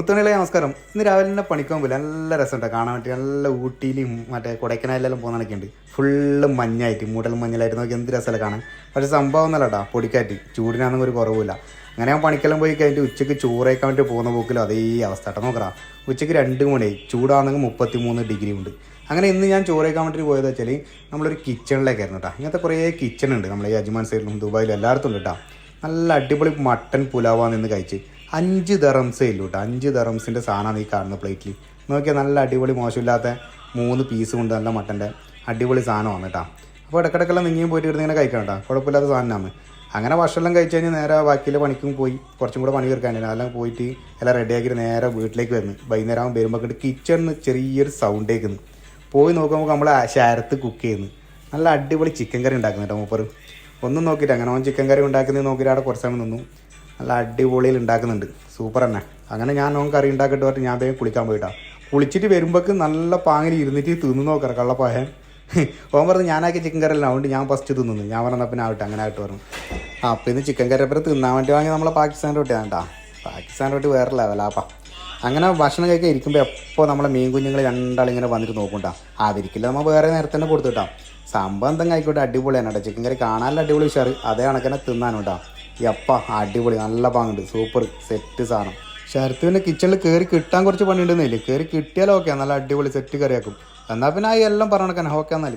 മുത്തുമണികളെ നമസ്കാരം. ഇന്ന് രാവിലെ തന്നെ പണിക്കാൻ പോയില്ല. നല്ല രസമുണ്ട് കാണാൻ പറ്റി. നല്ല ഊട്ടിയിലും മറ്റേ കൊടൈക്കനാലിലെല്ലാം പോകുന്നതൊക്കെ ഉണ്ട്. ഫുള്ള് മഞ്ഞായിട്ട് മൂടൽ മഞ്ഞളായിട്ട് നോക്കി എന്ത് രസമല്ല കാണാൻ. പക്ഷേ സംഭവം ഒന്നല്ല കേട്ടോ, പൊടിക്കാറ്റ് ചൂടിനാണെങ്കിൽ ഒരു കുറവില്ല. അങ്ങനെ ഞാൻ പണിക്കെല്ലാം പോയി കഴിഞ്ഞിട്ട് ഉച്ചയ്ക്ക് ചോറേക്കാൻ വേണ്ടി പോകുന്ന പോക്കിലും അതേ അവസ്ഥ കേട്ടോ. നോക്കറാ, ഉച്ചയ്ക്ക് 2 മണിയായി, ചൂടാണെങ്കിൽ 33 ഡിഗ്രി ഉണ്ട്. അങ്ങനെ ഇന്ന് ഞാൻ ചോറേക്കാൻ വേണ്ടി പോയത് വെച്ചാൽ നമ്മളൊരു കിച്ചണിലേക്കായിരുന്നു കേട്ടോ. ഇങ്ങനത്തെ കുറേ കിച്ചൺ ഉണ്ട് നമ്മുടെ ഈ അജ്മാൻ സൈഡിലും ദുബായിലും എല്ലായിടത്തും ഉണ്ട് കേട്ടോ. നല്ല അടിപൊളി മട്ടൻ പുലാവാന്ന് നിന്ന് കഴിച്ച് 5 ദറംസേ ഇല്ലൂ കേട്ടോ. 5 ദറംസിൻ്റെ സാധനമാണ് ഈ കാണുന്ന പ്ലേറ്റിൽ. നോക്കിയാൽ നല്ല അടിപൊളി മോശമില്ലാത്ത 3 പീസ് കൊണ്ട് നല്ല മട്ടൻ്റെ അടിപൊളി സാധനമാണ് കേട്ടോ. അപ്പോൾ ഇടയ്ക്കിടയ്ക്കെല്ലാം നിങ്ങിയും പോയിട്ട് ഇരുന്ന് ഇങ്ങനെ കഴിക്കണം കേട്ടോ. കുഴപ്പമില്ലാത്ത സാധനമാണ്. അങ്ങനെ ഭക്ഷണം കഴിച്ച് കഴിഞ്ഞാൽ നേരെ ബാക്കിയുള്ള പണിക്കും പോയി കുറച്ചും കൂടെ പണി തീർക്കാനുണ്ട്. എല്ലാം പോയിട്ട് എല്ലാം റെഡിയാക്കിയിട്ട് നേരെ വീട്ടിലേക്ക് വരുന്നു. വൈകുന്നേരം ആകുമ്പോൾ വരുമ്പോൾ കിച്ചണിന് ചെറിയൊരു സൗണ്ട് കേൾക്കുന്നു. പോയി നോക്കുമ്പോൾ നമ്മൾ ശരത്ത് കുക്ക് ചെയ്യുന്നു. നല്ല അടിപൊളി ചിക്കൻ കറി ഉണ്ടാക്കുന്നു കേട്ടോ മൂപ്പർ. ഒന്നും നോക്കിയിട്ട് അങ്ങനെ അവൻ ചിക്കൻ കറി ഉണ്ടാക്കുന്നത് നോക്കിയിട്ട് അവിടെ കുറച്ച് സമയം നിന്നു. നല്ല അടിപൊളിയിൽ ഉണ്ടാക്കുന്നുണ്ട്, സൂപ്പർ തന്നെ. അങ്ങനെ ഞാൻ അവൻ കറി ഉണ്ടാക്കിയിട്ട് പറഞ്ഞിട്ട് ഞാൻ വേഗം കുളിക്കാൻ പോയിട്ടാണ്. കുളിച്ചിട്ട് വരുമ്പോഴേക്ക് നല്ല പാങ്ങിൽ ഇരുന്നിട്ട് തിന്നു നോക്കാം കള്ളപ്പായൻ. ഓൻ പറഞ്ഞു ഞാനാക്കി ചിക്കൻ കറി എല്ലാം അതുകൊണ്ട് ഞാൻ ഫസ്റ്റ് തിന്നു. ഞാൻ പറഞ്ഞാൽ പിന്നെ ആവട്ടെ അങ്ങനെ ആയിട്ട് പറഞ്ഞു. അപ്പോൾ ഇന്ന് ചിക്കൻ കറി അപ്പുറം തിന്നാൻ വേണ്ടി വാങ്ങി നമ്മളെ പാകിസ്ഥാൻ റൊട്ടിയാണ് കേട്ടോ. പാകിസ്ഥാൻ റൊട്ടി വേറെ ലെവലാപ്പാ. അങ്ങനെ ഭക്ഷണം കഴിക്കാൻ ഇരിക്കുമ്പോൾ എപ്പോൾ നമ്മളെ മീൻ കുഞ്ഞുങ്ങൾ രണ്ടാളിങ്ങനെ വന്നിട്ട് നോക്കണ്ടാ. അതിരിക്കില്ല നമ്മൾ വേറെ നേരത്തെ തന്നെ കൊടുത്തിട്ടാ. സംഭവം എന്തെങ്കിലും ആയിക്കോട്ടെ അടിപൊളിയാണ് കേട്ടോ. ചിക്കൻ കറി കാണാനുള്ള അടിപൊളി ഉഷാറ്, അതേ കണക്കന്നെ തിന്നാനും കേട്ടോ. എപ്പ അടിപൊളി നല്ല പാങ്ങുണ്ട്, സൂപ്പർ സെറ്റ് സാധനം. ശരത്ത് പിന്നെ കിച്ചണിൽ കയറി കിട്ടാൻ കുറച്ച് പണിയുണ്ടെന്നില്ലേ. കയറി കിട്ടിയാലും ഓക്കെ, നല്ല അടിപൊളി സെറ്റ് കറിയാക്കും. എന്നാൽ പിന്നെ ആ എല്ലാം പറഞ്ഞ ഓക്കെ എന്നാൽ